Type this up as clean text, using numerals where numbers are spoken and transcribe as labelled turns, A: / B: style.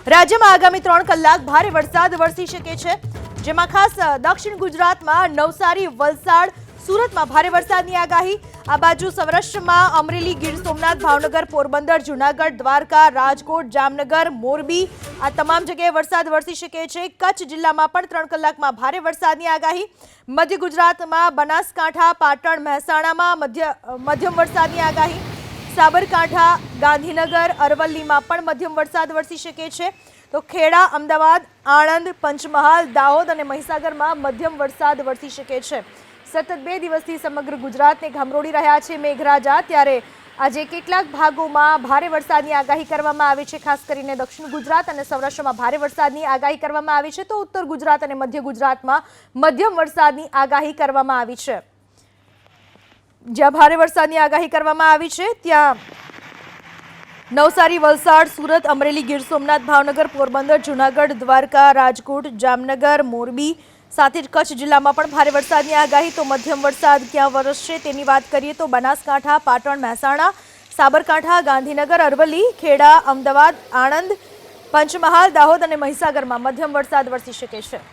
A: રાજ્યમાં આગામી 3 કલાક ભારે વરસાદ વરસી શકે છે, જેમાં ખાસ દક્ષિણ ગુજરાતમાં નવસારી, વલસાડ, સુરતમાં ભારે વરસાદની આગાહી। આ બાજુ સૌરાષ્ટ્રમાં અમરેલી, ગીર સોમનાથ, ભાવનગર, પોરબંદર, જૂનાગઢ, દ્વારકા, રાજકોટ, જામનગર, મોરબી આ તમામ જગ્યાએ વરસાદ વરસી શકે છે। કચ્છ જિલ્લામાં પણ 3 કલાકમાં ભારે વરસાદની આગાહી। મધ્ય ગુજરાતમાં બનાસકાંઠા, પાટણ, મહેસાણામાં મધ્યમ વરસાદની આગાહી। સાબરકાંઠા, ગાંધીનગર, અરવલ્લીમાં પણ મધ્યમ વરસાદ વરસી શકે છે, તો ખેડા, અમદાવાદ, આણંદ, પંચમહાલ, દાહોદ અને મહીસાગરમાં મધ્યમ વરસાદ વરસી શકે છે। સતત 2 દિવસથી સમગ્ર ગુજરાતને ઘમરોળી રહ્યા છે મેઘરાજા, ત્યારે આજે કેટલાક ભાગોમાં ભારે વરસાદની આગાહી કરવામાં આવી છે। ખાસ કરીને દક્ષિણ ગુજરાત અને સૌરાષ્ટ્રમાં ભારે વરસાદની આગાહી કરવામાં આવી છે, તો ઉત્તર ગુજરાત અને મધ્ય ગુજરાતમાં મધ્યમ વરસાદની આગાહી કરવામાં આવી છે। જ્યાં ભારે વરસાદની આગાહી કરવામાં આવી છે ત્યાં નવસારી, વલસાડ, સુરત, અમરેલી, ગીર સોમનાથ, ભાવનગર, પોરબંદર, જૂનાગઢ, દ્વારકા, રાજકોટ, જામનગર, મોરબી સાથે જ કચ્છ જિલ્લામાં પણ ભારે વરસાદની આગાહી। તો મધ્યમ વરસાદ ક્યાં વરસશે તેની વાત કરીએ તો બનાસકાંઠા, પાટણ, મહેસાણા, સાબરકાંઠા, ગાંધીનગર, અરવલ્લી, ખેડા, અમદાવાદ, આણંદ, પંચમહાલ, દાહોદ અને મહીસાગરમાં મધ્યમ વરસાદ વરસી શકે છે।